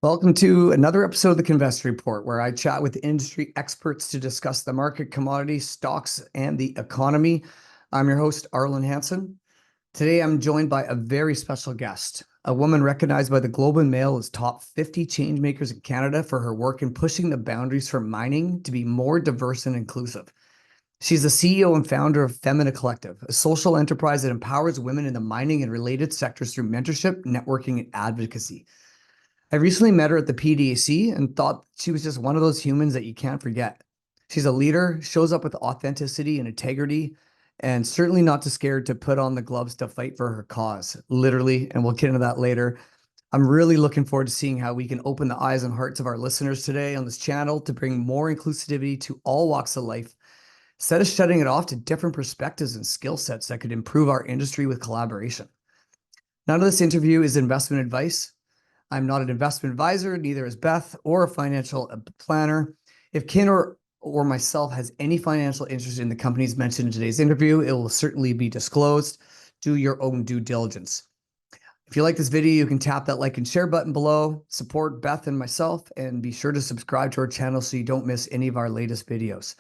Welcome to another episode of the Kinvestor Report, where I chat with industry experts to discuss the market, commodities, stocks, and the economy. I'm your host, Arlen Hansen. Today, I'm joined by a very special guest, a woman recognized by the Globe and Mail as top 50 changemakers in Canada for her work in pushing the boundaries for mining to be more diverse and inclusive. She's the CEO and founder of Femina Collective, a social enterprise that empowers women in the mining and related sectors through mentorship, networking, and advocacy. I recently met her at the PDAC and thought she was just one of those humans that you can't forget. She's a leader, shows up with authenticity and integrity, and certainly not too scared to put on the gloves to fight for her cause, literally, and we'll get into that later. I'm really looking forward to seeing how we can open the eyes and hearts of our listeners today on this channel to bring more inclusivity to all walks of life, instead of shutting it off to different perspectives and skill sets that could improve our industry with collaboration. None of this interview is investment advice. I'm not an investment advisor, neither is Beth or a financial planner. If Kin or myself has any financial interest in the companies mentioned in today's interview, it will certainly be disclosed. Do your own due diligence. If you like this video, you can tap that like and share button below, support Beth and myself, and be sure to subscribe to our channel so you don't miss any of our latest videos.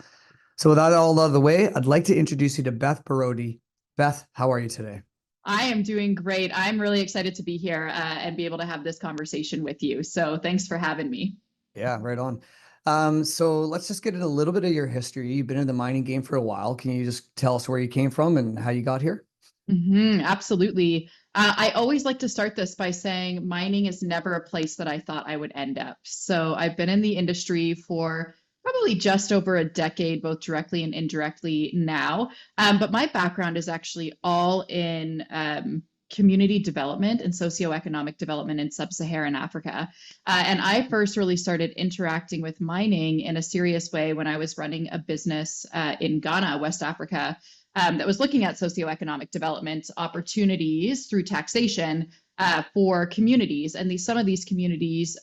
So with that all out of the way, I'd like to introduce you to Beth Borody. Beth, how are you today? I am doing great. I'm really excited to be here and be able to have this conversation with you. So thanks for having me. Yeah, right on. So let's just get into a little bit of your history. You've been in the mining game for a while. Can you just tell us where you came from and how you got here? Absolutely. I always like to start this by saying mining is never a place that I thought I would end up. So I've been in the industry for probably just over a decade, both directly and indirectly now. But my background is actually all in community development and socioeconomic development in sub-Saharan Africa. And I first really started interacting with mining in a serious way when I was running a business in Ghana, West Africa, that was looking at socioeconomic development opportunities through taxation for communities. And some of these communities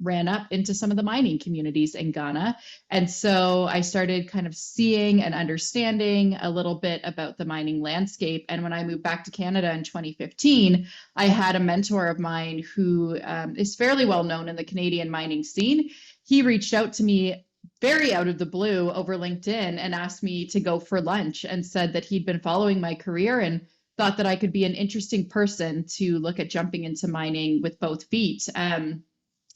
ran up into some of the mining communities in Ghana. And so I started kind of seeing and understanding a little bit about the mining landscape. And when I moved back to Canada in 2015, I had a mentor of mine who is fairly well known in the Canadian mining scene. He reached out to me very out of the blue over LinkedIn and asked me to go for lunch and said that he'd been following my career and thought that I could be an interesting person to look at jumping into mining with both feet. And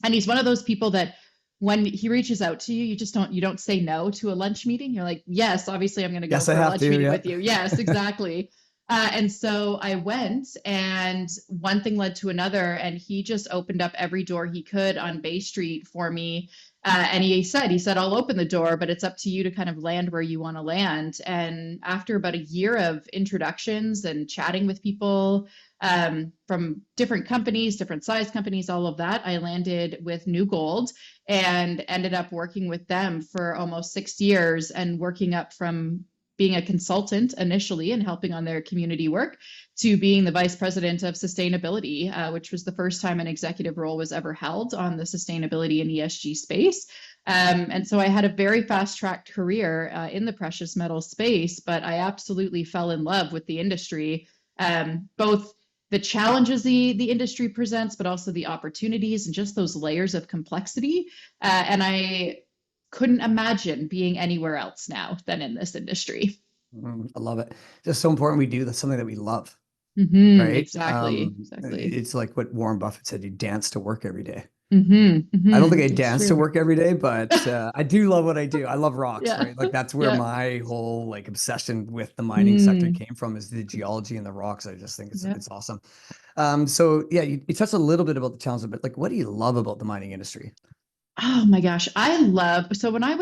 he's one of those people that when he reaches out to you, you don't say no to a lunch meeting. You're like, yes, obviously I'm going to go for a lunch meeting with you. Yes, exactly. And so I went, and one thing led to another, and he just opened up every door he could on Bay Street for me. And he said, I'll open the door, but it's up to you to kind of land where you want to land. And after about a year of introductions and chatting with people from different companies, different size companies, all of that, I landed with New Gold and ended up working with them for almost 6 years and working up from being a consultant initially and helping on their community work to being the vice president of sustainability, which was the first time an executive role was ever held on the sustainability and ESG space. And so I had a very fast-tracked career in the precious metal space, but I absolutely fell in love with the industry, both the challenges the industry presents, but also the opportunities and just those layers of complexity. And I couldn't imagine being anywhere else now than in this industry. I love it. It's just so important we do something that we love. Right? Exactly. It's like what Warren Buffett said, you dance to work every day. I don't think I dance to work every day, but I do love what I do. I love rocks, right? Like that's where my whole like obsession with the mining sector came from, is the geology and the rocks. I just think it's awesome. So yeah, you touched a little bit about the challenges, but like, what do you love about the mining industry? Oh my gosh, so when I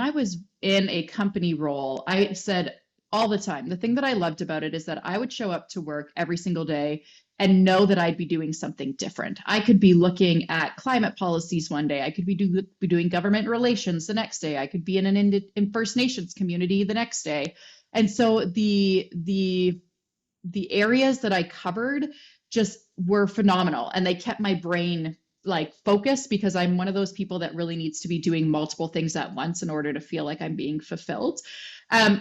was in a company role, I said all the time, the thing that I loved about it is that I would show up to work every single day and know that I'd be doing something different. I could be looking at climate policies one day. I could be doing government relations the next day. I could be in in First Nations community the next day. And so the areas that I covered just were phenomenal, and they kept my brain like focused, because I'm one of those people that really needs to be doing multiple things at once in order to feel like I'm being fulfilled.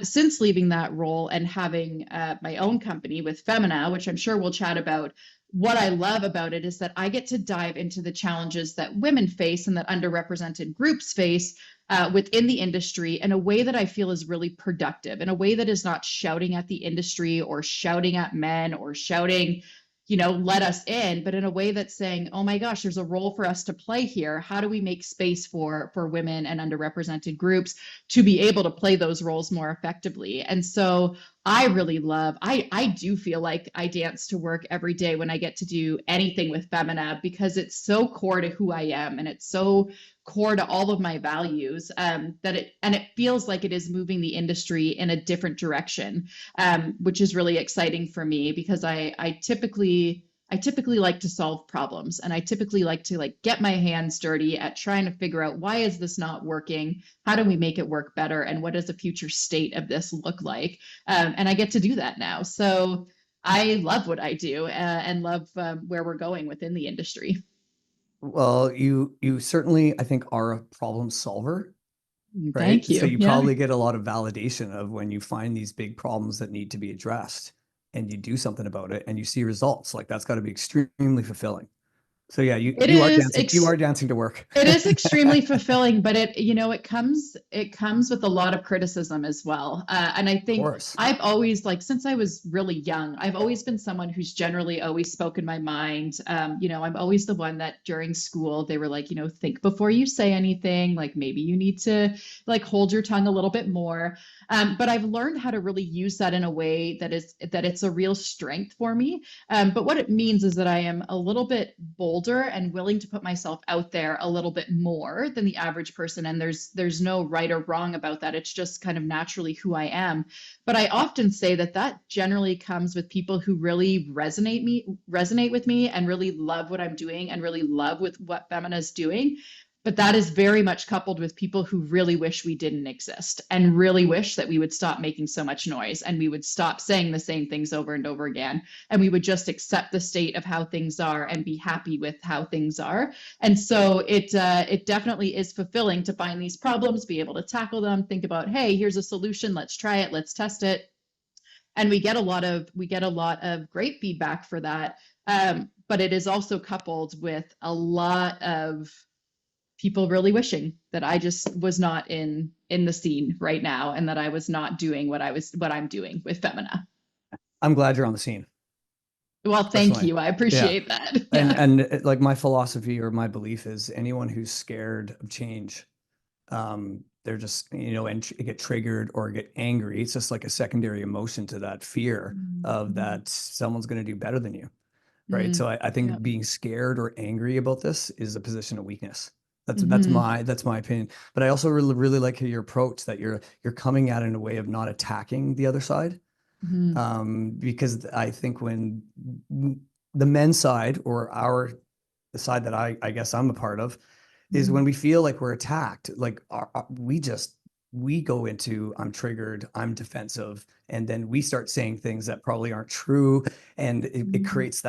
Since leaving that role and having my own company with Femina, which I'm sure we'll chat about, what I love about it is that I get to dive into the challenges that women face and that underrepresented groups face within the industry in a way that I feel is really productive, in a way that is not shouting at the industry or shouting at men or shouting, let us in, but in a way that's saying, oh my gosh, there's a role for us to play here. How do we make space for women and underrepresented groups to be able to play those roles more effectively? And so I really love, I do feel like I dance to work every day when I get to do anything with Femina, because it's so core to who I am and it's so core to all of my values, it feels like it is moving the industry in a different direction, which is really exciting for me, because I typically like to solve problems, and I typically like to get my hands dirty at trying to figure out, why is this not working? How do we make it work better? And what does the future state of this look like? And I get to do that now. So I love what I do, and love where we're going within the industry. Well, you certainly, I think, are a problem solver, right? Thank So you. you Yeah. probably get a lot of validation of when you find these big problems that need to be addressed and you do something about it and you see results. Like, that's got to be extremely fulfilling. So yeah, It you are is dancing, you are dancing to work. It is extremely fulfilling, but it comes with a lot of criticism as well. And I Of think course. I've always, since I was really young, I've always been someone who's generally always spoken my mind. I'm always the one that during school they were like, think before you say anything. Like, maybe you need to hold your tongue a little bit more. But I've learned how to really use that in a way that it's a real strength for me. But what it means is that I am a little bit bolder and willing to put myself out there a little bit more than the average person. And there's no right or wrong about that. It's just kind of naturally who I am. But I often say that generally comes with people who really resonate with me and really love what I'm doing and really love with what Femina is doing. But that is very much coupled with people who really wish we didn't exist and really wish that we would stop making so much noise and we would stop saying the same things over and over again. And we would just accept the state of how things are and be happy with how things are. And so it definitely is fulfilling to find these problems, be able to tackle them, think about, hey, here's a solution. Let's try it. Let's test it. And we get a lot of great feedback for that. But it is also coupled with a lot of people really wishing that I just was not in the scene right now, and that I was not doing what I'm doing with Femina. I'm glad you're on the scene. Well, thank you. I appreciate that. Yeah. And like, my philosophy or my belief is anyone who's scared of change, they're just, and get triggered or get angry. It's just like a secondary emotion to that fear of that someone's going to do better than you. Right. So I think being scared or angry about this is a position of weakness. That's my opinion. But I also really like your approach, that you're coming at it in a way of not attacking the other side. Because I think when the men's side, or the side that I guess I'm a part of, is when we feel like we're attacked, like we go into, I'm triggered, I'm defensive, and then we start saying things that probably aren't true, and it creates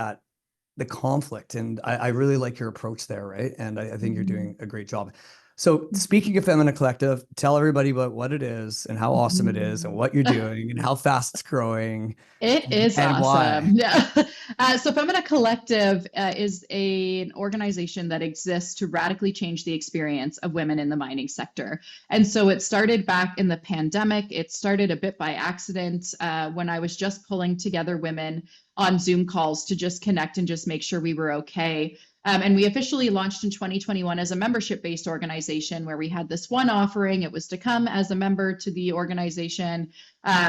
the conflict. And I really like your approach there, right? And I think you're doing a great job. So speaking of Femina Collective, tell everybody about what it is and how awesome it is and what you're doing and how fast it's growing. It is and awesome. Why. Yeah. So Femina Collective is an organization that exists to radically change the experience of women in the mining sector. And so it started back in the pandemic. It started a bit by accident when I was just pulling together women on Zoom calls to just connect and just make sure we were okay. And we officially launched in 2021 as a membership-based organization, where we had this one offering. It was to come as a member to the organization,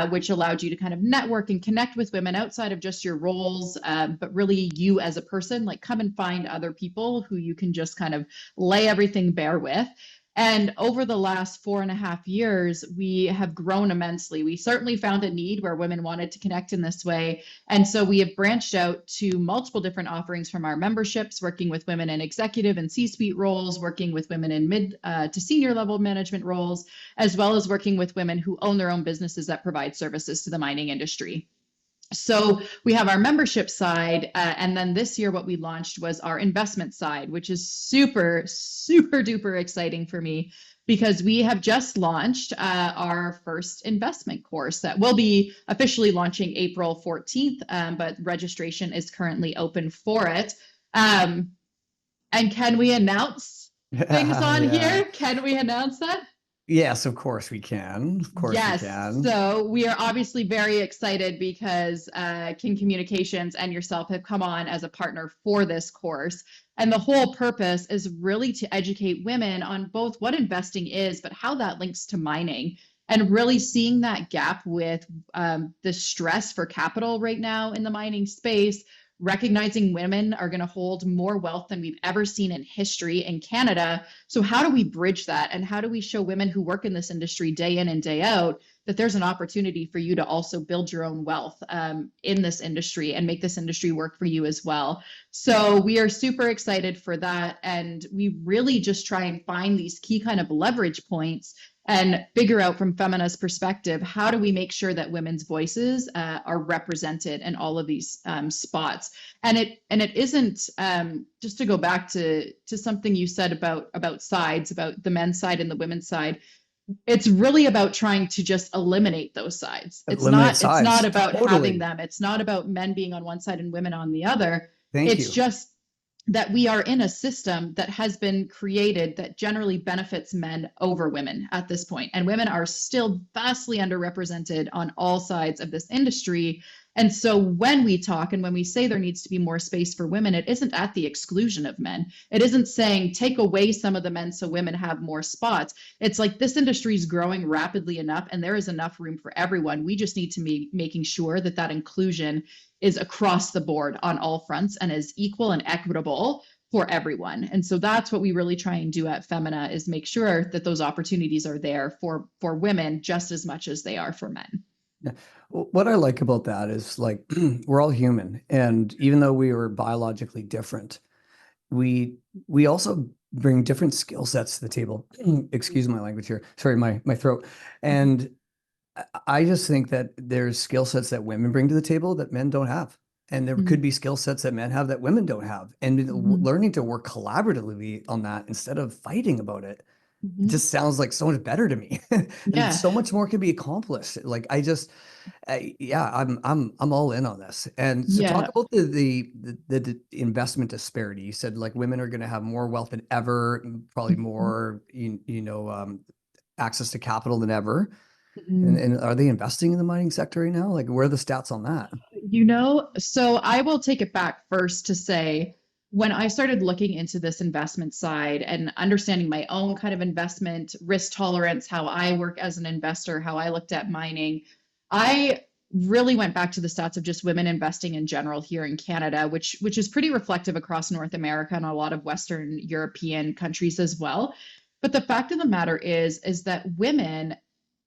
which allowed you to kind of network and connect with women outside of just your roles, but really you as a person, like, come and find other people who you can just kind of lay everything bare with. And over the last 4.5 years, we have grown immensely. We certainly found a need where women wanted to connect in this way. And so we have branched out to multiple different offerings from our memberships, working with women in executive and C-suite roles, working with women in mid to senior level management roles, as well as working with women who own their own businesses that provide services to the mining industry. So we have our membership side, and then this year what we launched was our investment side, which is super, super duper exciting for me because we have just launched our first investment course that will be officially launching April 14th, but registration is currently open for it. And can we announce things on Yeah. here? Can we announce that? Yes, of course we can. Of course we Yes. can. So we are obviously very excited because King Communications and yourself have come on as a partner for this course. And the whole purpose is really to educate women on both what investing is, but how that links to mining. And really seeing that gap with the stress for capital right now in the mining space, recognizing women are going to hold more wealth than we've ever seen in history in Canada. So, how do we bridge that? And how do we show women who work in this industry day in and day out that there's an opportunity for you to also build your own wealth in this industry and make this industry work for you as well? So, we are super excited for that. And we really just try and find these key kind of leverage points and figure out from Femina's perspective, how do we make sure that women's voices are represented in all of these spots? And it isn't just to go back to something you said about sides, about the men's side and the women's side. It's really about trying to just eliminate those sides. Eliminate It's not sides. about Totally. having them. It's not about men being on one side and women on the other. Thank It's you. just that we are in a system that has been created that generally benefits men over women at this point. And women are still vastly underrepresented on all sides of this industry. And so when we talk and when we say there needs to be more space for women, it isn't at the exclusion of men. It isn't saying take away some of the men so women have more spots. It's like this industry is growing rapidly enough and there is enough room for everyone. We just need to be making sure that that inclusion is across the board on all fronts and is equal and equitable for everyone. And so that's what we really try and do at Femina is make sure that those opportunities are there for women just as much as they are for men. Yeah. What I like about that is like we're all human, and even though we are biologically different, we also bring different skill sets to the table. Excuse my language here. Sorry, my throat. And I just think that there's skill sets that women bring to the table that men don't have. And there could be skill sets that men have that women don't have. And learning to work collaboratively on that instead of fighting about it, it just sounds like so much better to me. And Yeah. so much more can be accomplished. Like yeah, I'm all in on this. And so talk about the investment disparity. You said like women are going to have more wealth than ever, probably more access to capital than ever. And are they investing in the mining sector right now? Like, where are the stats on that? So I will take it back first to say, when I started looking into this investment side and understanding my own kind of investment risk tolerance, how I work as an investor, how I looked at mining, I really went back to the stats of just women investing in general here in Canada, which is pretty reflective across North America and a lot of Western European countries as well. But the fact of the matter is that women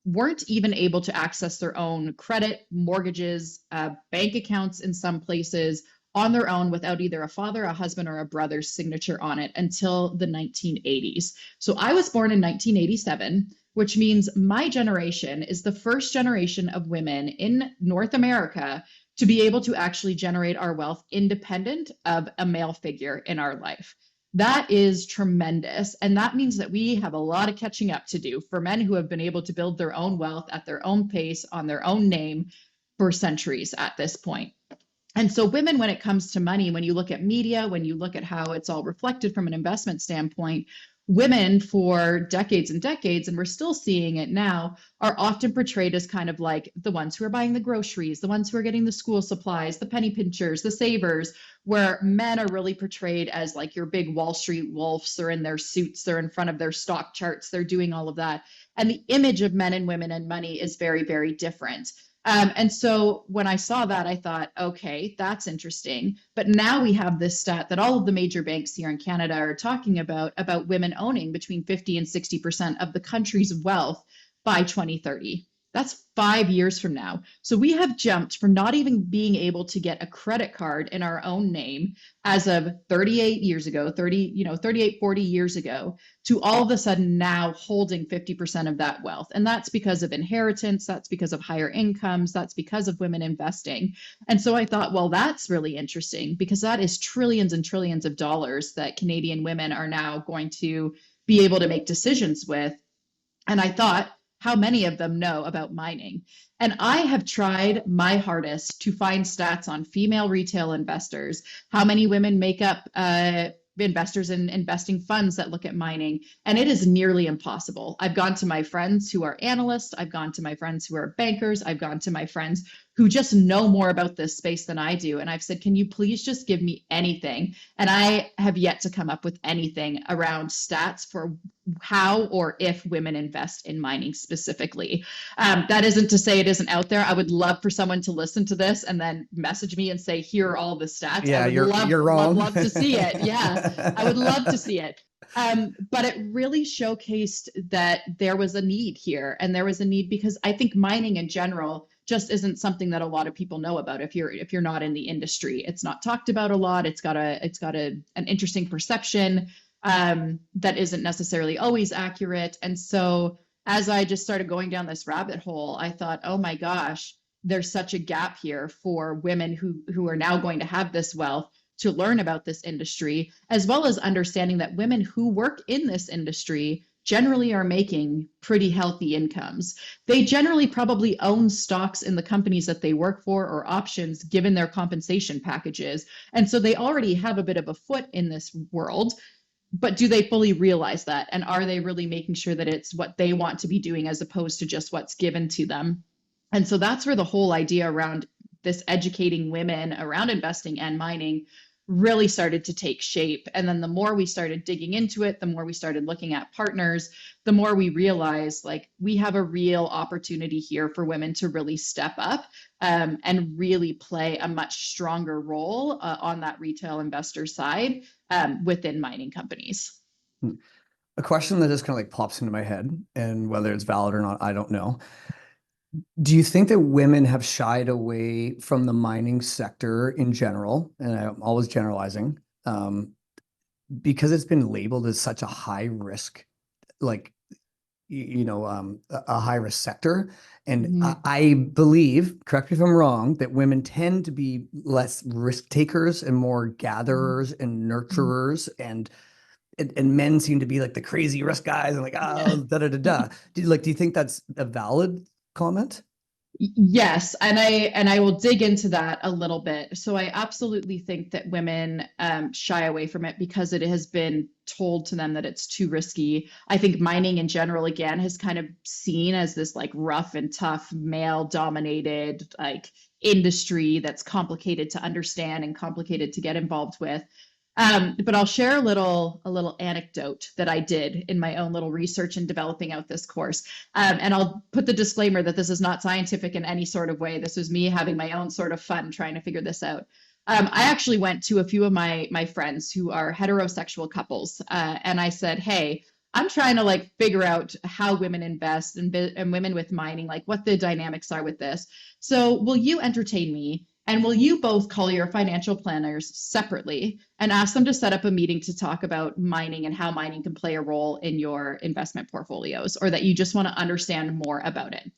weren't even able to access their own credit, mortgages, bank accounts in some places on their own without either a father, a husband, or a brother's signature on it until the 1980s. So I was born in 1987, which means my generation is the first generation of women in North America to be able to actually generate our wealth independent of a male figure in our life. That is tremendous. And that means that we have a lot of catching up to do for men who have been able to build their own wealth at their own pace on their own name for centuries at this point. And so women, when it comes to money, when you look at media, when you look at how it's all reflected from an investment standpoint, women for decades and decades, and we're still seeing it now, are often portrayed as kind of like the ones who are buying the groceries, the ones who are getting the school supplies, the penny pinchers, the savers, where men are really portrayed as like your big Wall Street wolves. They're in their suits, they're in front of their stock charts, they're doing all of that. And the image of men and women and money is very, very different. And so when I saw that, I thought, okay, that's interesting. But now we have this stat that all of the major banks here in Canada are talking about women owning between 50 and 60% of the country's wealth by 2030. That's 5 years from now. So we have jumped from not even being able to get a credit card in our own name as of 38 years ago, 38, 40 years ago, to all of a sudden now holding 50% of that wealth. And that's because of inheritance. That's because of higher incomes. That's because of women investing. And so I thought, well, that's really interesting because that is trillions and trillions of dollars that Canadian women are now going to be able to make decisions with. And I thought, how many of them know about mining? And I have tried my hardest to find stats on female retail investors, how many women make up investors in investing funds that look at mining, and it is nearly impossible. I've gone to my friends who are analysts, I've gone to my friends who are bankers, I've gone to my friends who just know more about this space than I do. And I've said, can you please just give me anything? And I have yet to come up with anything around stats for how or if women invest in mining specifically. That isn't to say it isn't out there. I would love for someone to listen to this and then message me and say, here are all the stats. Yeah, you're wrong. love to see it. Yeah, I would love to see it. But it really showcased that there was a need here, and there was a need because I think mining in general just isn't something that a lot of people know about. If you're not in the industry, it's not talked about a lot. It's got an interesting perception that isn't necessarily always accurate. And so as I just started going down this rabbit hole, I thought, oh my gosh, there's such a gap here for women who are now going to have this wealth to learn about this industry, as well as understanding that women who work in this industry generally are making pretty healthy incomes. They generally probably own stocks in the companies that they work for or options given their compensation packages. And so they already have a bit of a foot in this world. But do they fully realize that? And are they really making sure that it's what they want to be doing as opposed to just what's given to them? And so that's where the whole idea around this educating women around investing and mining really started to take shape. And then the more we started digging into it, the more we started looking at partners, the more we realized like we have a real opportunity here for women to really step up and really play a much stronger role on that retail investor side within mining companies. A question that just kind of like pops into my head, and whether it's valid or not, I don't know. Do you think that women have shied away from the mining sector in general? And I'm always generalizing, because it's been labeled as such a high risk, like, a high risk sector. And I believe, correct me if I'm wrong, that women tend to be less risk takers and more gatherers and nurturers, and men seem to be like the crazy risk guys and like, do you think that's a valid comment? Yes, and I will dig into that a little bit. So I absolutely think that women shy away from it because it has been told to them that it's too risky. I think mining in general, again, has kind of seen as this like rough and tough male dominated like industry that's complicated to understand and complicated to get involved with. But I'll share a little anecdote that I did in my own little research in developing out this course. And I'll put the disclaimer that this is not scientific in any sort of way. This was me having my own sort of fun trying to figure this out. I actually went to a few of my friends who are heterosexual couples, and I said, hey, I'm trying to like figure out how women invest and women with mining, like what the dynamics are with this. So will you entertain me? And will you both call your financial planners separately and ask them to set up a meeting to talk about mining and how mining can play a role in your investment portfolios, or that you just want to understand more about it?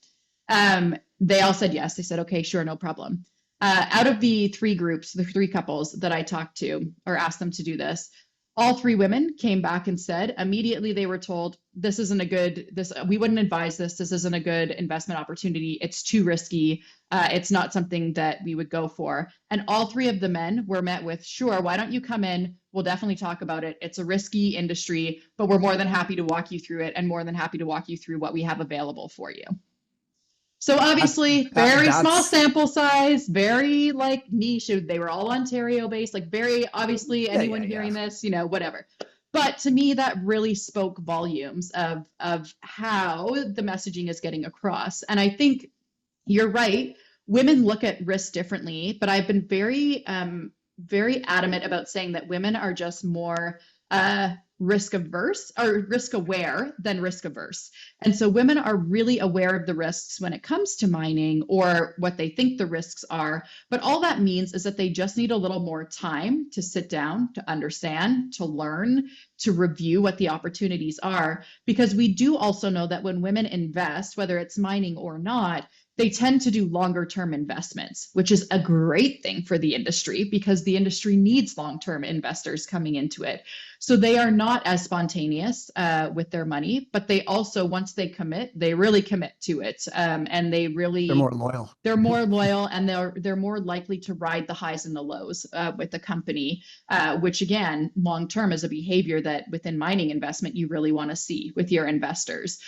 They all said yes. They said, okay, sure, no problem. Out of the three groups, the three couples that I talked to or asked them to do this, all three women came back and said immediately they were told, we wouldn't advise this. This isn't a good investment opportunity. It's too risky. It's not something that we would go for. And all three of the men were met with, sure, why don't you come in? We'll definitely talk about it. It's a risky industry, but we're more than happy to walk you through it and more than happy to walk you through what we have available for you. So obviously very small sample size, very like niche. They were all Ontario based, like very obviously anyone hearing this, whatever. But to me, that really spoke volumes of how the messaging is getting across. And I think you're right. Women look at risk differently, but I've been very, very adamant about saying that women are just more risk averse or risk aware than risk averse. And so women are really aware of the risks when it comes to mining or what they think the risks are. But all that means is that they just need a little more time to sit down, to understand, to learn, to review what the opportunities are. Because we do also know that when women invest, whether it's mining or not, they tend to do longer term investments, which is a great thing for the industry because the industry needs long-term investors coming into it. So they are not as spontaneous with their money, but they also, once they commit, they really commit to it. And they really, They're more loyal. They're more loyal, and they're more likely to ride the highs and the lows with the company, which again, long term is a behavior that within mining investment you really want to see with your investors.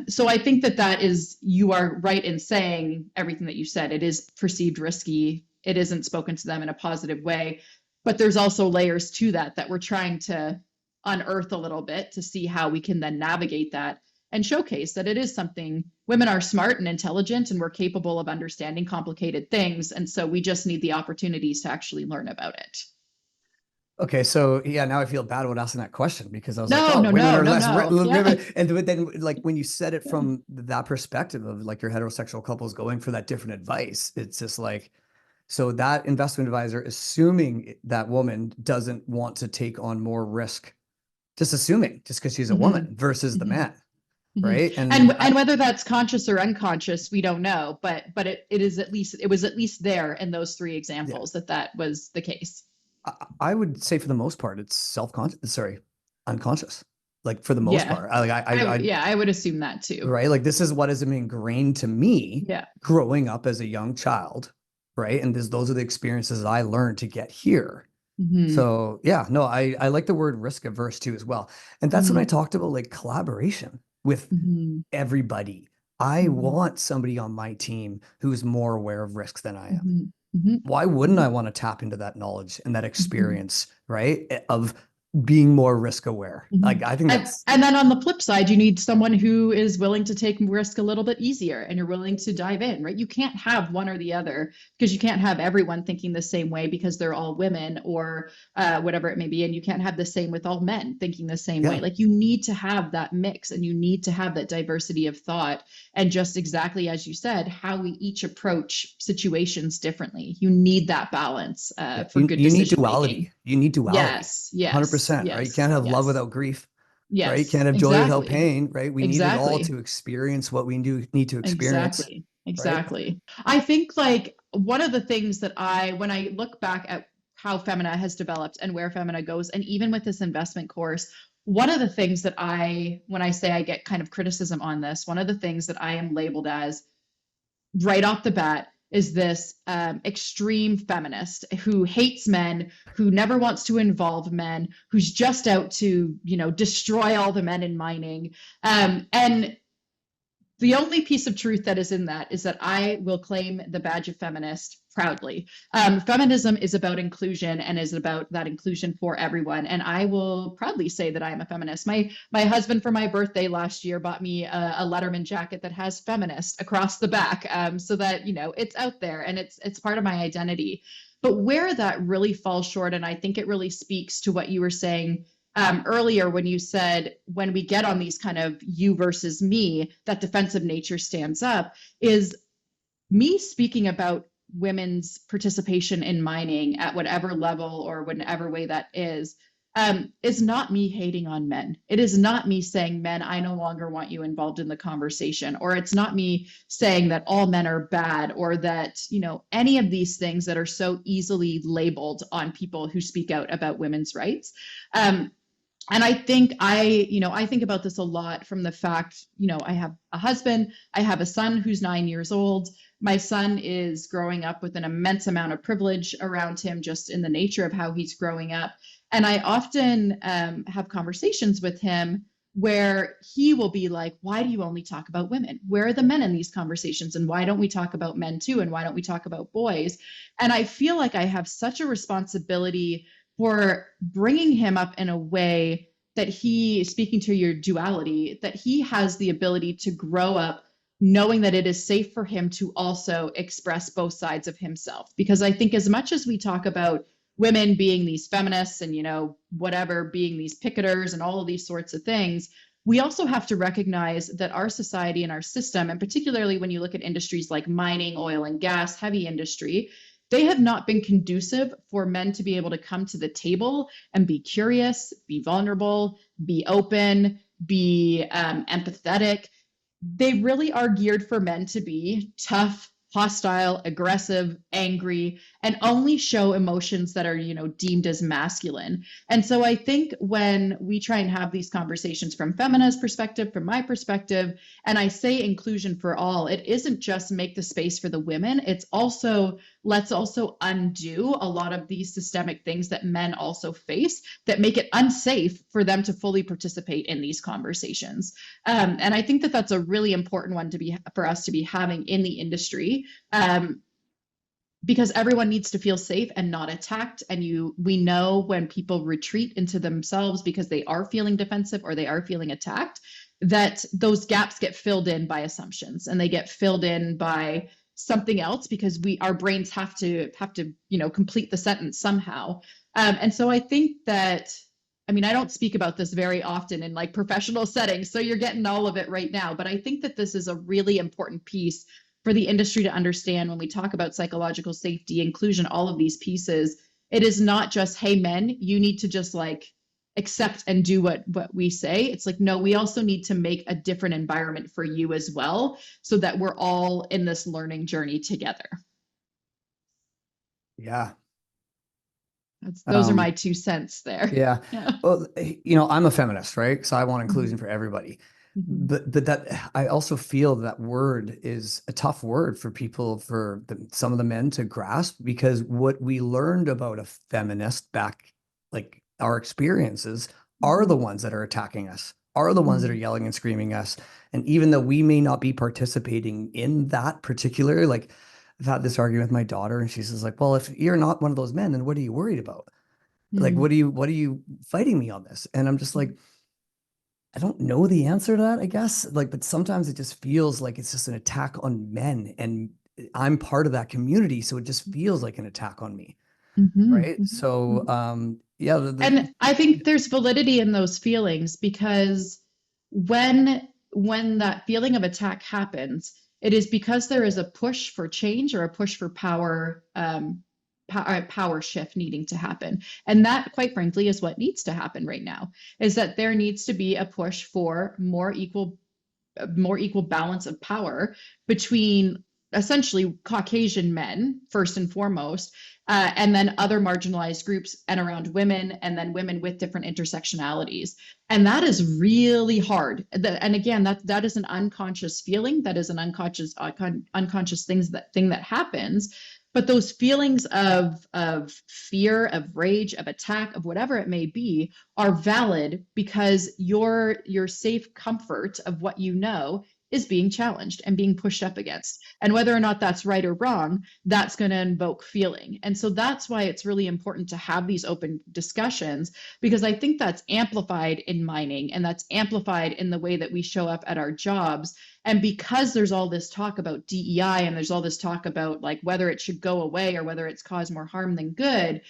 So I think that is, you are right in saying everything that you said. It is perceived risky. It isn't spoken to them in a positive way, but there's also layers to that we're trying to unearth a little bit to see how we can then navigate that and showcase that it is something. Women are smart and intelligent, and we're capable of understanding complicated things. And so we just need the opportunities to actually learn about it. Okay, so yeah, now I feel bad about asking that question because I was No, like, oh, no, women no, are no, less, no. Yeah. and but then like when you said it from that perspective of like your heterosexual couples going for that different advice, it's just like, so that investment advisor assuming that woman doesn't want to take on more risk, just assuming just because she's a woman versus the man, right? And whether that's conscious or unconscious, we don't know, but it was at least there in those three examples that was the case. I would say for the most part, it's unconscious. Like for the most part, I would assume that too. Right. Like this is what is ingrained to me growing up as a young child. Right. And those are the experiences I learned to get here. So yeah, no, I like the word risk averse too as well. And that's when I talked about like collaboration with everybody. I want somebody on my team who's more aware of risks than I am. Why wouldn't I want to tap into that knowledge and that experience, right? Of being more risk aware. Like I think and then on the flip side, you need someone who is willing to take risk a little bit easier and you're willing to dive in, right? You can't have one or the other because you can't have everyone thinking the same way because they're all women or whatever it may be. And you can't have the same with all men thinking the same way. Like you need to have that mix and you need to have that diversity of thought. And just exactly as you said, how we each approach situations differently. You need that balance for good decision need duality. making. You need duality. Yes. 100%, right? You can't have love without grief. Yes, right? You can't have joy without pain, right? We need it all to experience what we need to experience. Exactly. Right? I think like one of the things that when I look back at how Femina has developed and where Femina goes, and even with this investment course, one of the things that when I say I get kind of criticism on this, one of the things that I am labeled as right off the bat is this extreme feminist who hates men, who never wants to involve men, who's just out to, destroy all the men in mining. And the only piece of truth that is in that is that I will claim the badge of feminist proudly. Feminism is about inclusion and is about that inclusion for everyone. And I will proudly say that I am a feminist. My husband for my birthday last year bought me a Letterman jacket that has feminist across the back, so that, it's out there and it's part of my identity. But where that really falls short, and I think it really speaks to what you were saying earlier when you said, when we get on these kind of you versus me, that defensive nature stands up, is me speaking about women's participation in mining at whatever level or whatever way that is not me hating on men. It is not me saying, men, I no longer want you involved in the conversation, or it's not me saying that all men are bad, or that, any of these things that are so easily labeled on people who speak out about women's rights. And I think I think about this a lot from the fact, I have a husband, I have a son who's 9 years old. My son is growing up with an immense amount of privilege around him, just in the nature of how he's growing up. And I often have conversations with him where he will be like, why do you only talk about women? Where are the men in these conversations? And why don't we talk about men too? And why don't we talk about boys? And I feel like I have such a responsibility for bringing him up in a way that he, speaking to your duality, that he has the ability to grow up knowing that it is safe for him to also express both sides of himself. Because I think as much as we talk about women being these feminists and, whatever, being these picketers and all of these sorts of things, we also have to recognize that our society and our system, and particularly when you look at industries like mining, oil and gas, heavy industry, they have not been conducive for men to be able to come to the table and be curious, be vulnerable, be open, be empathetic. They really are geared for men to be tough, hostile, aggressive, angry, and only show emotions that are, deemed as masculine. And so I think when we try and have these conversations from Femina's perspective, from my perspective, and I say inclusion for all, it isn't just make the space for the women. It's also, let's also undo a lot of these systemic things that men also face that make it unsafe for them to fully participate in these conversations. And I think that that's a really important one for us to be having in the industry, because everyone needs to feel safe and not attacked. And we know when people retreat into themselves because they are feeling defensive or they are feeling attacked, that those gaps get filled in by assumptions and they get filled in by something else because our brains have to complete the sentence somehow. And so I think that, I don't speak about this very often in like professional settings, so you're getting all of it right now, but I think that this is a really important piece for the industry to understand when we talk about psychological safety, inclusion, all of these pieces. It is not just, hey, men, you need to just like accept and do what we say. It's like, no, we also need to make a different environment for you as well, so that we're all in this learning journey together. Yeah. Those are my 2 cents there. Yeah. Well, I'm a feminist, right? So I want inclusion Mm-hmm. for everybody. Mm-hmm. But that I also feel that word is a tough word for people, some of the men to grasp, because what we learned about a feminist back, like our experiences, are the ones that are attacking us, are the ones that are yelling and screaming us. And even though we may not be participating in that particular, like I've had this argument with my daughter and she says like, well, if you're not one of those men, then what are you worried about? Like, what are you fighting me on this? And I'm just like, I don't know the answer to that, I guess. Like, but sometimes it just feels like it's just an attack on men, and I'm part of that community, so it just feels like an attack on me, right? So, yeah. And I think there's validity in those feelings, because when that feeling of attack happens, it is because there is a push for change or a push for power, power shift needing to happen. And that, quite frankly, is what needs to happen right now, is that there needs to be a push for more equal balance of power between essentially Caucasian men, first and foremost, and then other marginalized groups, and around women, and then women with different intersectionalities. And that is really hard. And again, that is an unconscious feeling. That is an unconscious thing that happens. But those feelings of fear, of rage, of attack, of whatever it may be, are valid, because your safe comfort of what you know is being challenged and being pushed up against. And whether or not that's right or wrong, that's going to invoke feeling. And so that's why it's really important to have these open discussions, because I think that's amplified in mining, and that's amplified in the way that we show up at our jobs. And because there's all this talk about DEI, and there's all this talk about like whether it should go away or whether it's caused more harm than good,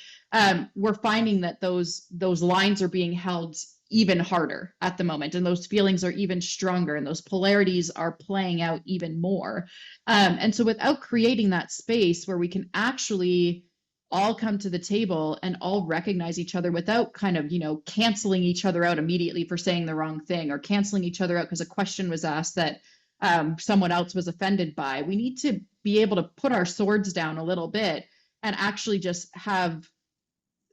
we're finding that those lines are being held even harder at the moment, and those feelings are even stronger, and those polarities are playing out even more. And so without creating that space where we can actually all come to the table and all recognize each other without kind of, canceling each other out immediately for saying the wrong thing, or canceling each other out because a question was asked that someone else was offended by, we need to be able to put our swords down a little bit and actually just have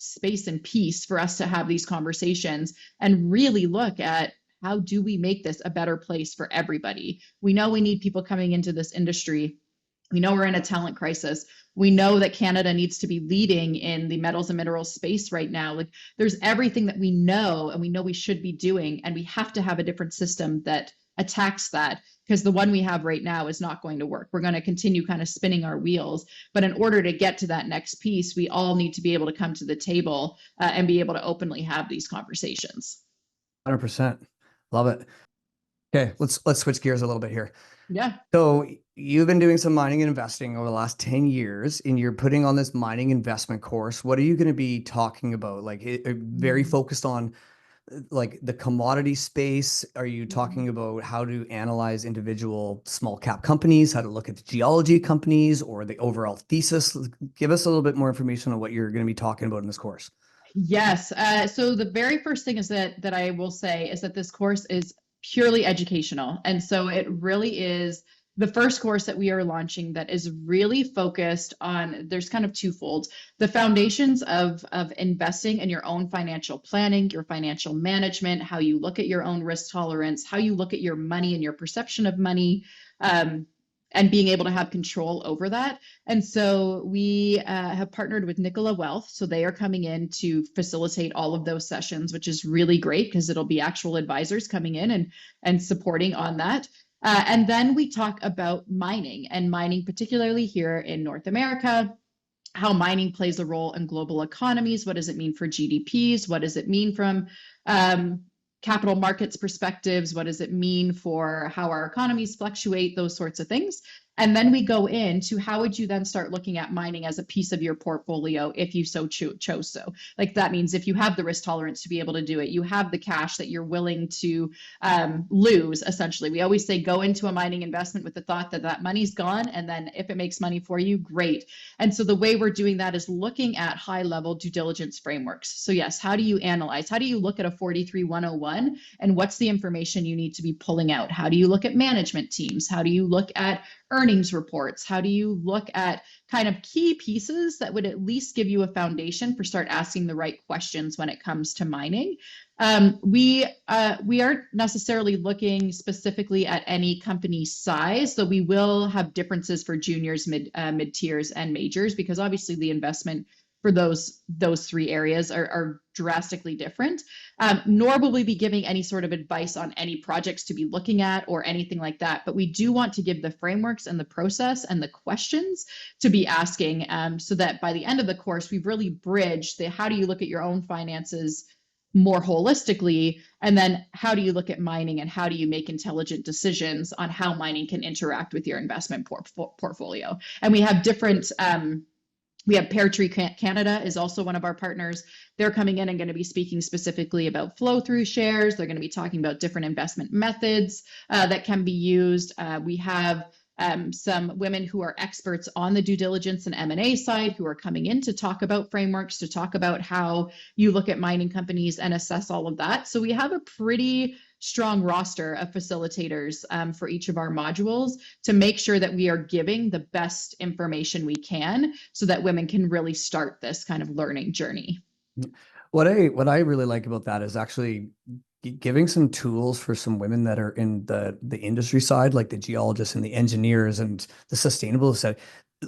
space and peace for us to have these conversations and really look at, how do we make this a better place for everybody? We know we need people coming into this industry. We know we're in a talent crisis. We know that Canada needs to be leading in the metals and minerals space right now. Like, there's everything that we know, and we know we should be doing, and we have to have a different system that attacks that, because the one we have right now is not going to work. We're going to continue kind of spinning our wheels. But in order to get to that next piece, we all need to be able to come to the table and be able to openly have these conversations. 100%. Love it. Okay, let's switch gears a little bit here. Yeah. So you've been doing some mining and investing over the last 10 years, and you're putting on this mining investment course. What are you going to be talking about? Like very Mm. focused on like the commodity space? Are you Mhm. talking about how to analyze individual small cap companies, how to look at the geology of companies, or the overall thesis? Give us a little bit more information on what you're going to be talking about in this course. Yes. So the very first thing is that I will say is that this course is purely educational. And so it really is the first course that we are launching that is really focused on, there's kind of twofold: the foundations of investing in your own financial planning, your financial management, how you look at your own risk tolerance, how you look at your money and your perception of money, and being able to have control over that. And so we have partnered with Nicola Wealth. So they are coming in to facilitate all of those sessions, which is really great because it'll be actual advisors coming in and supporting on that. And then we talk about mining, and mining, particularly here in North America, how mining plays a role in global economies. What does it mean for GDPs? What does it mean from capital markets perspectives? What does it mean for how our economies fluctuate? Those sorts of things. And then we go into how would you then start looking at mining as a piece of your portfolio if you so chose so. Like that means if you have the risk tolerance to be able to do it, you have the cash that you're willing to lose, essentially. We always say go into a mining investment with the thought that that money's gone. And then if it makes money for you, great. And so the way we're doing that is looking at high level due diligence frameworks. So yes, how do you analyze? How do you look at a 43101 and what's the information you need to be pulling out? How do you look at management teams? How do you look at earnings reports? How do you look at kind of key pieces that would at least give you a foundation for start asking the right questions when it comes to mining? We aren't necessarily looking specifically at any company size, so we will have differences for juniors, mid tiers, and majors, because obviously the investment for those three areas are drastically different. Nor will we be giving any sort of advice on any projects to be looking at or anything like that. But we do want to give the frameworks and the process and the questions to be asking, so that by the end of the course, we've really bridged the how do you look at your own finances more holistically, and then how do you look at mining and how do you make intelligent decisions on how mining can interact with your investment portfolio. And we have different we have Pear Tree Canada is also one of our partners. They're coming in and going to be speaking specifically about flow through shares. They're going to be talking about different investment methods that can be used. We have some women who are experts on the due diligence and M&A side who are coming in to talk about frameworks, to talk about how you look at mining companies and assess all of that. So we have a pretty strong roster of facilitators for each of our modules to make sure that we are giving the best information we can so that women can really start this kind of learning journey. What I really like about that is actually giving some tools for some women that are in the industry side, like the geologists and the engineers and the sustainable side,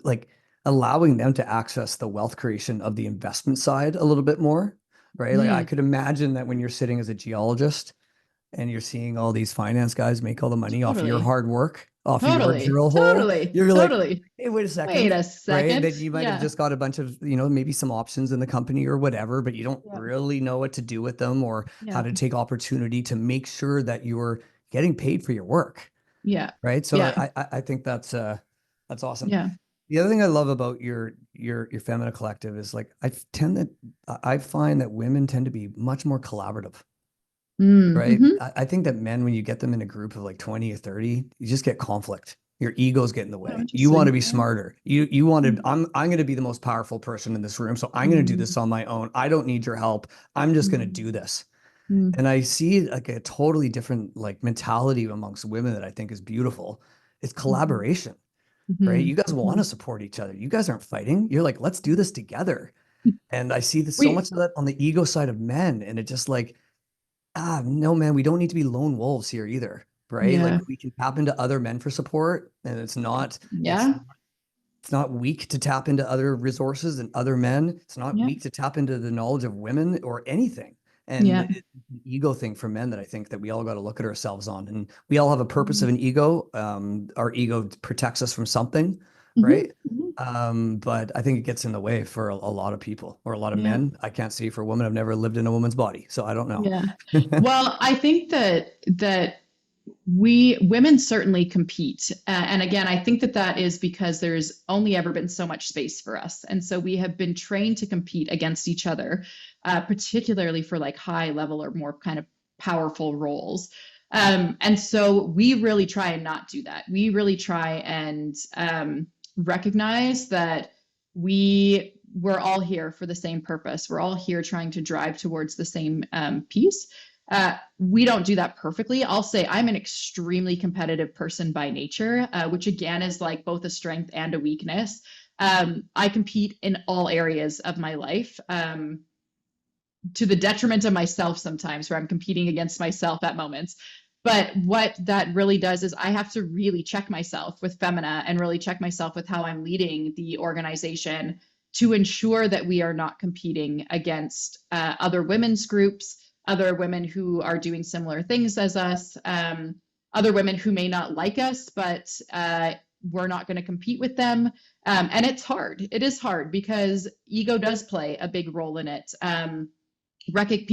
like allowing them to access the wealth creation of the investment side a little bit more, right? Like I Mm, could imagine that when you're sitting as a geologist and you're seeing all these finance guys make all the money off your totally, hard work, off of your totally, drill hole, totally, you're like, totally. hey, wait a Wait second, a right? second. That you might have Yeah. just got a bunch of, maybe some options in the company or whatever, but you don't Yeah. really know what to do with them or how Yeah. to take opportunity to make sure that you're getting paid for your work, Yeah. right? So Yeah. I think that's awesome. Yeah. The other thing I love about your Femina Collective is like I find that women tend to be much more collaborative. Right. Mm-hmm. I think that men, when you get them in a group of like 20 or 30, you just get conflict. Your egos get in the Oh, way. You want to interesting. be Yeah. smarter. You want to, Mm-hmm. I'm going to be the most powerful person in this room. So I'm going to do Mm-hmm. this on my own. I don't need your help. I'm just going to do this. And I see like a totally different like mentality amongst women that I think is beautiful. It's Mm-hmm. collaboration, right? Mm-hmm. You guys want Mm-hmm. to support each other. You guys aren't fighting. You're like, let's do this together. And I see this so We much of that on the ego side of men. And it just like, no, man, we don't need to be lone wolves here either, right? Like yeah. we can tap into other men for support, and Yeah. it's not weak to tap into other resources and other men. It's not Yeah. weak to tap into the knowledge of women or anything. And Yeah. it's an ego thing for men that I think that we all got to look at ourselves on. And we all have a purpose Mm-hmm. of an ego. Our ego protects us from something, Mm-hmm. right? Mm-hmm. But I think it gets in the way for a lot of people or a lot of Yeah. men. I can't see for a woman. I've never lived in a woman's body, so I don't know. Yeah. Well, I think that Women certainly compete. And again, I think that that is because there's only ever been so much space for us. And so we have been trained to compete against each other, particularly for like high level or more kind of powerful roles. And so we really try and not do that. We really try and recognize that we're all here for the same purpose. We're all here trying to drive towards the same piece. We don't do that perfectly. I'll say I'm an extremely competitive person by nature, which again is like both a strength and a weakness. I compete in all areas of my life, to the detriment of myself sometimes, where I'm competing against myself at moments. But what that really does is I have to really check myself with Femina and really check myself with how I'm leading the organization to ensure that we are not competing against other women's groups, other women who are doing similar things as us, other women who may not like us, but we're not going to compete with them. And it's hard. It is hard because ego does play a big role in it.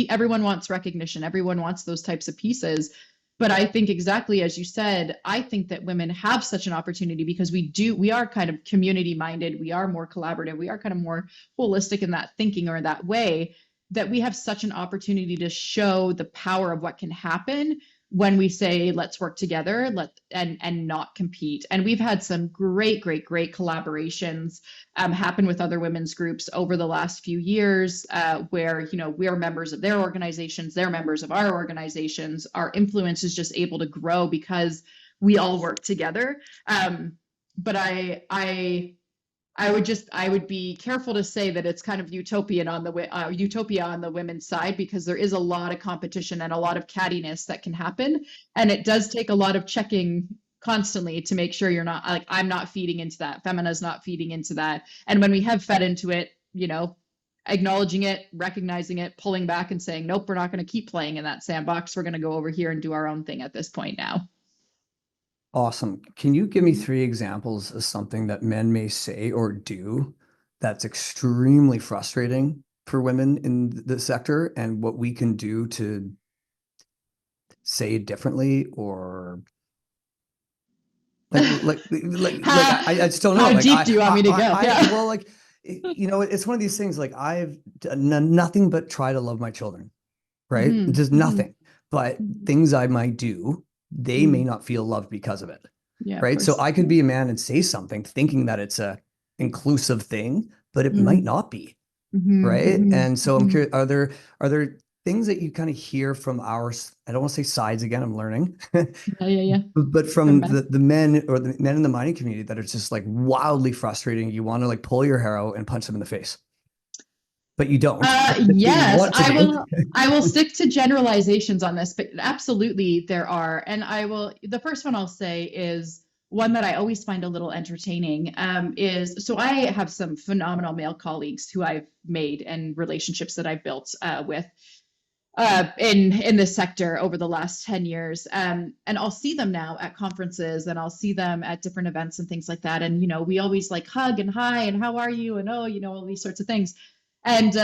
Everyone wants recognition. Everyone wants those types of pieces. But I think exactly as you said, I think that women have such an opportunity because we are kind of community minded. We are more collaborative. We are kind of more holistic in that thinking or in that way, that we have such an opportunity to show the power of what can happen when we say, let's work together, and not compete. And we've had some great collaborations happen with other women's groups over the last few years, where, we're members of their organizations, they're members of our organizations. Our influence is just able to grow because we all work together. But I would be careful to say that it's kind of utopia on the women's side, because there is a lot of competition and a lot of cattiness that can happen. And it does take a lot of checking constantly to make sure you're not like, I'm not feeding into that. Femina's not feeding into that. And when we have fed into it, acknowledging it, recognizing it, pulling back and saying, nope, we're not going to keep playing in that sandbox. We're going to go over here and do our own thing at this point now. Awesome. Can you give me 3 examples of something that men may say or do that's extremely frustrating for women in the sector, and what we can do to say it differently, or I just don't know. How Like, deep do you want me to go? Yeah. Well, like, it's one of these things, like, I've done nothing but try to love my children, right? Mm-hmm. Just nothing, but things I might do, they may not feel loved because of it. Yeah, right. So I could be a man and say something thinking that it's a inclusive thing, but it might not be. Right. And so I'm curious, are there things that you kind of hear from I don't want to say sides again, I'm learning. Yeah. But from the men, or the men in the mining community, that are just like wildly frustrating. You want to like pull your hair out and punch them in the face, but you don't. Yes, I will stick to generalizations on this, but absolutely there are. And the first one I'll say is one that I always find a little entertaining, so I have some phenomenal male colleagues who I've made and relationships that I've built with in this sector over the last 10 years. And I'll see them now at conferences, and I'll see them at different events and things like that. And, we always like hug and hi and how are you? And, all these sorts of things. And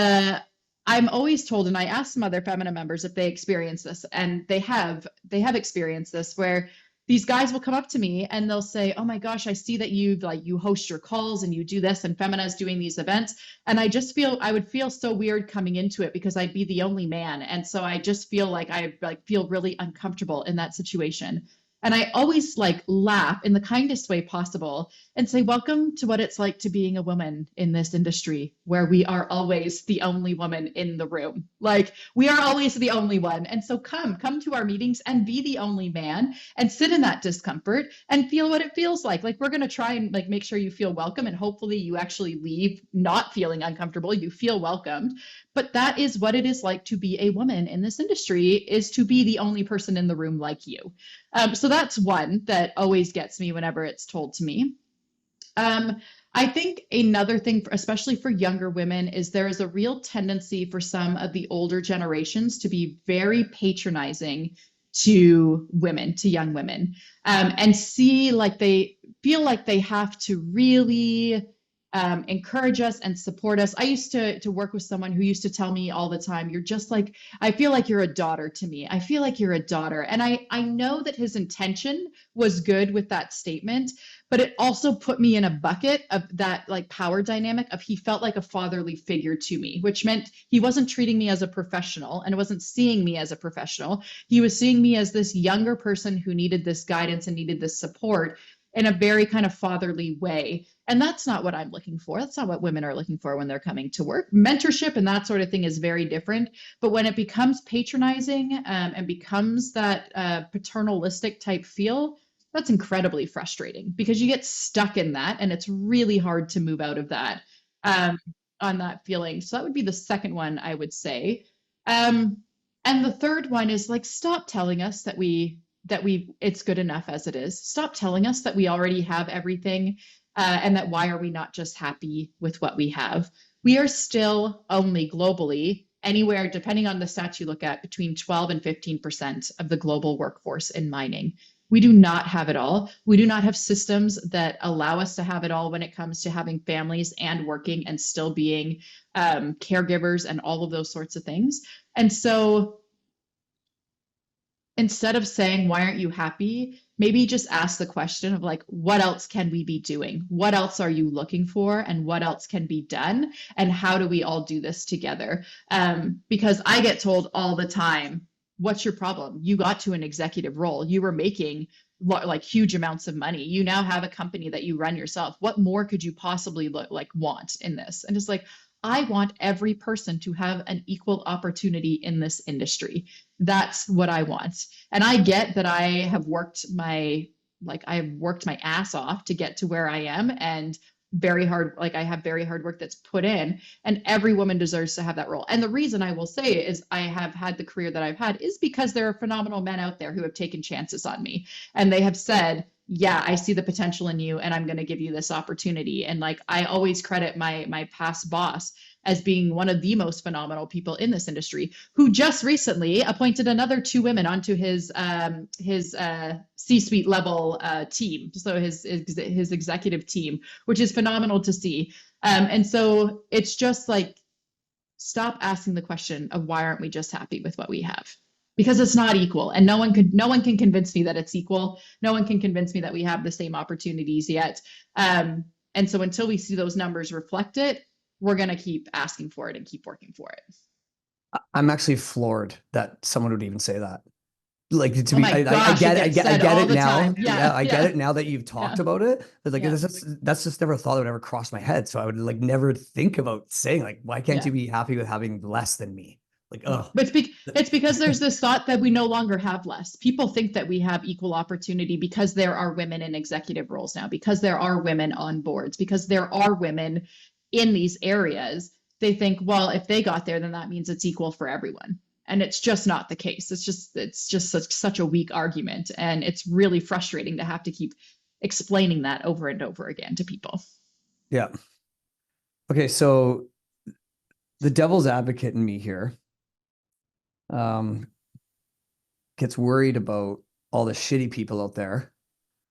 I'm always told, and I asked some other Femina members if they experience this, and they have experienced this, where these guys will come up to me and they'll say, oh my gosh, I see that you host your calls and you do this, and Femina's doing these events. And I would feel so weird coming into it because I'd be the only man. And so I just feel like I feel really uncomfortable in that situation. And I always laugh in the kindest way possible and say, welcome to what it's like to being a woman in this industry, where we are always the only woman in the room. Like, we are always the only one. And so come to our meetings and be the only man and sit in that discomfort and feel what it feels like. Like, we're going to try and make sure you feel welcome, and hopefully you actually leave not feeling uncomfortable. You feel welcomed. But that is what it is like to be a woman in this industry, is to be the only person in the room like you. So that's one that always gets me whenever it's told to me. I think another thing, especially for younger women, is there is a real tendency for some of the older generations to be very patronizing to women, to young women, and they feel like they have to really encourage us and support us. I used to work with someone who used to tell me all the time, you're just like, I feel like you're a daughter to me. I feel like you're a daughter. And I know that his intention was good with that statement, but it also put me in a bucket of that like power dynamic of he felt like a fatherly figure to me, which meant he wasn't treating me as a professional and wasn't seeing me as a professional. He was seeing me as this younger person who needed this guidance and needed this support in a very kind of fatherly way. And that's not what I'm looking for. That's not what women are looking for when they're coming to work. Mentorship and that sort of thing is very different. But when it becomes patronizing and becomes that paternalistic type feel, that's incredibly frustrating because you get stuck in that and it's really hard to move out of that on that feeling. So that would be the second one I would say. And the third one is like, stop telling us that it's good enough as it is. Stop telling us that we already have everything and that why are we not just happy with what we have? We are still only globally anywhere, depending on the stats you look at, between 12 and 15% of the global workforce in mining. We do not have it all. We do not have systems that allow us to have it all when it comes to having families and working and still being caregivers and all of those sorts of things. And so instead of saying, why aren't you happy? Maybe just ask the question of like, what else can we be doing? What else are you looking for? And what else can be done? And how do we all do this together? Because I get told all the time, what's your problem? You got to an executive role. You were making like huge amounts of money. You now have a company that you run yourself. What more could you possibly want in this? And it's like, I want every person to have an equal opportunity in this industry. That's what I want. And I get that I have worked my ass off to get to where I am, and very hard, like I have very hard work that's put in, and every woman deserves to have that role. And the reason I will say is I have had the career that I've had is because there are phenomenal men out there who have taken chances on me, and they have said, yeah, I see the potential in you and I'm going to give you this opportunity. And like, I always credit my past boss as being one of the most phenomenal people in this industry, who just recently appointed another 2 women onto his C-suite level team. So his executive team, which is phenomenal to see. And so it's just like, stop asking the question of why aren't we just happy with what we have? Because it's not equal, and no one can convince me that it's equal. No one can convince me that we have the same opportunities yet. And so until we see those numbers reflect it, we're going to keep asking for it and keep working for it. I'm actually floored that someone would even say that. Like, to Oh me, my gosh, I get it now. time. Yeah, I get it now that you've talked about it. But like, Yeah. that's just never a thought that would ever cross my head. So I would like never think about saying like, why can't Yeah. you be happy with having less than me? Like, oh, But it's because there's this thought that we no longer have less. People think that we have equal opportunity because there are women in executive roles now, because there are women on boards, because there are women in these areas. They think, well, if they got there, then that means it's equal for everyone. And it's just not the case. It's just such a weak argument. And it's really frustrating to have to keep explaining that over and over again to people. yeah. Okay, so the devil's advocate in me here gets worried about all the shitty people out there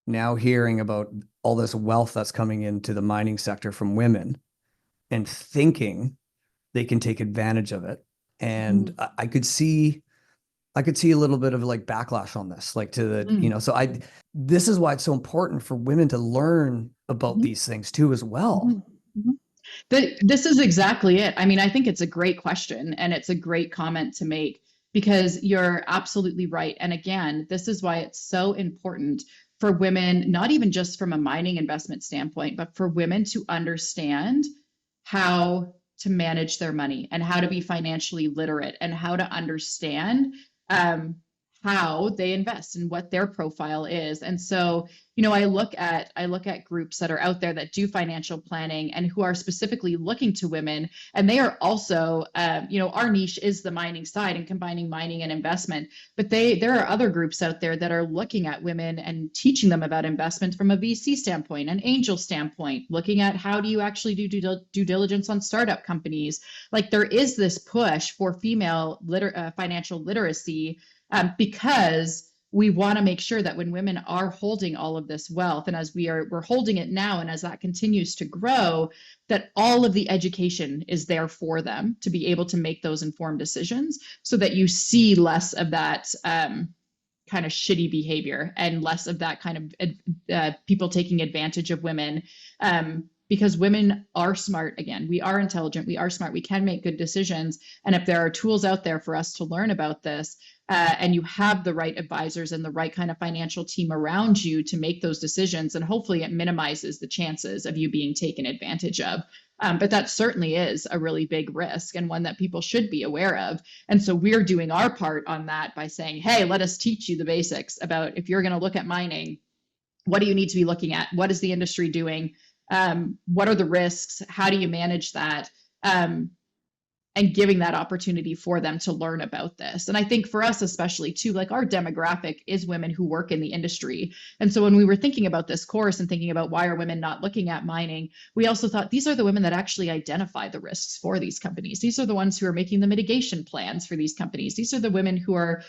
now hearing about all this wealth that's coming into the mining sector from women and thinking they can take advantage of it. And I could see a little bit of like backlash on this, like to the, so this is why it's so important for women to learn about these things too, as well. This is exactly it. I mean, I think it's a great question and it's a great comment to make, because you're absolutely right. And again, this is why it's so important for women, not even just from a mining investment standpoint, but for women to understand how to manage their money and how to be financially literate and how to understand how they invest and what their profile is. And so, I look at groups that are out there that do financial planning and who are specifically looking to women. And they are also, our niche is the mining side and combining mining and investment. But there are other groups out there that are looking at women and teaching them about investment from a VC standpoint, an angel standpoint, looking at how do you actually do due diligence on startup companies. Like, there is this push for female financial literacy, because we want to make sure that when women are holding all of this wealth, and as we're holding it now, and as that continues to grow, that all of the education is there for them to be able to make those informed decisions, so that you see less of that kind of shitty behavior and less of that kind of people taking advantage of women. Because women are smart. Again, we are intelligent, we are smart, we can make good decisions. And if there are tools out there for us to learn about this, and you have the right advisors and the right kind of financial team around you to make those decisions, and hopefully it minimizes the chances of you being taken advantage of. But that certainly is a really big risk, and one that people should be aware of. And so we're doing our part on that by saying, hey, let us teach you the basics about, if you're going to look at mining, what do you need to be looking at? What is the industry doing? What are the risks? How do you manage that? And giving that opportunity for them to learn about this. And I think for us, especially too, like, our demographic is women who work in the industry. And so when we were thinking about this course and thinking about why are women not looking at mining, we also thought these are the women that actually identify the risks for these companies. These are the ones who are making the mitigation plans for these companies. These are the women who are,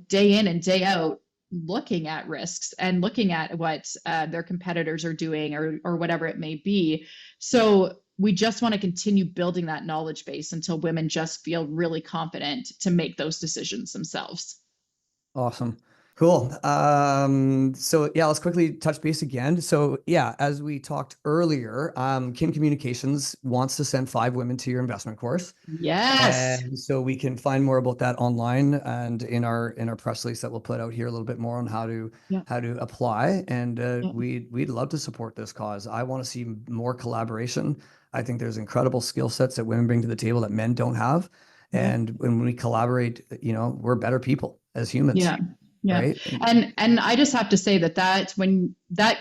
day in and day out looking at risks and looking at what their competitors are doing, or whatever it may be. So we just want to continue building that knowledge base until women just feel really confident to make those decisions themselves. Awesome. Cool. So yeah, let's quickly touch base again. So yeah, as we talked earlier, Kim Communications wants to send 5 women to your investment course. Yes. And so we can find more about that online and in our press release that we'll put out here a little bit more on how to apply. And we'd love to support this cause. I want to see more collaboration. I think there's incredible skill sets that women bring to the table that men don't have. And when we collaborate, we're better people as humans. Yeah. Yeah. Right. And I just have to say that when that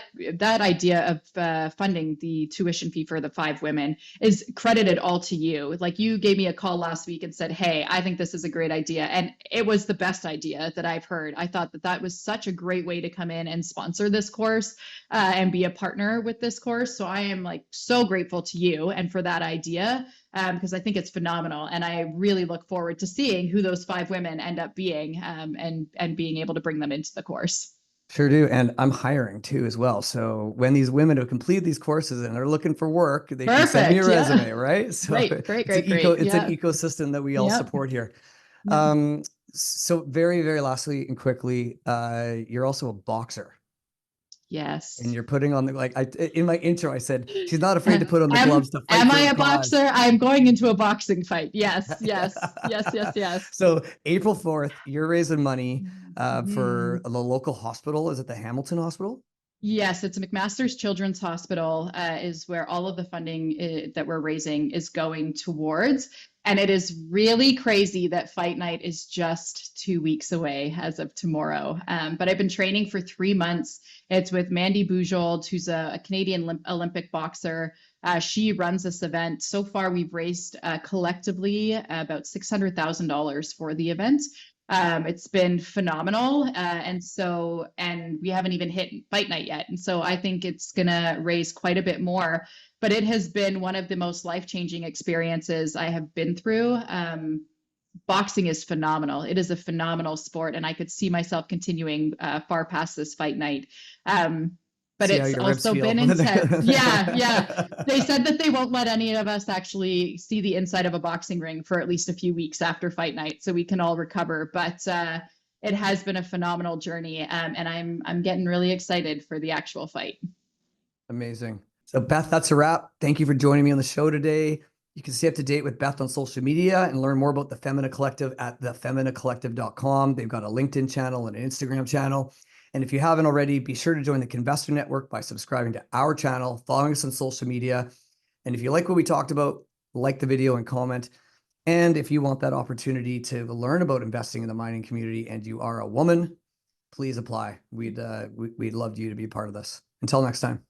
idea of funding the tuition fee for the 5 women is credited all to you. Like, you gave me a call last week and said, hey, I think this is a great idea. And it was the best idea that I've heard. I thought that was such a great way to come in and sponsor this course and be a partner with this course. So I am so grateful to you and for that idea. Because I think it's phenomenal. And I really look forward to seeing who those 5 women end up being, and being able to bring them into the course. Sure do. And I'm hiring too as well. So when these women have completed these courses and they're looking for work, they can send me a resume, right? So great. It's an ecosystem that we all support here. So very, very lastly and quickly, you're also a boxer. Yes. And you're putting on in my intro, I said, she's not afraid to put on the gloves to fight. Am I a boxer? I'm going into a boxing fight. Yes. So April 4th, you're raising money for the local hospital. Is it the Hamilton Hospital? Yes, it's McMaster's Children's Hospital is where all of the funding that we're raising is going towards. And it is really crazy that Fight Night is just 2 weeks away as of tomorrow. But I've been training for 3 months. It's with Mandy Bujold, who's a Canadian Olympic boxer. She runs this event. So far, we've raised collectively about $600,000 for the event. It's been phenomenal. And we haven't even hit Fight Night yet. And so I think it's going to raise quite a bit more. But it has been one of the most life-changing experiences I have been through. Boxing is phenomenal. It is a phenomenal sport. And I could see myself continuing far past this Fight Night. But it's also been intense. Yeah. They said that they won't let any of us actually see the inside of a boxing ring for at least a few weeks after Fight Night, so we can all recover. But it has been a phenomenal journey, and I'm getting really excited for the actual fight. Amazing. So Beth, that's a wrap. Thank you for joining me on the show today. You can stay up to date with Beth on social media and learn more about the Femina Collective at thefeminacollective.com. They've got a LinkedIn channel and an Instagram channel. And if you haven't already, be sure to join the Kinvestor Network by subscribing to our channel, following us on social media. And if you like what we talked about, like the video and comment. And if you want that opportunity to learn about investing in the mining community and you are a woman, please apply. We'd love you to be a part of this. Until next time.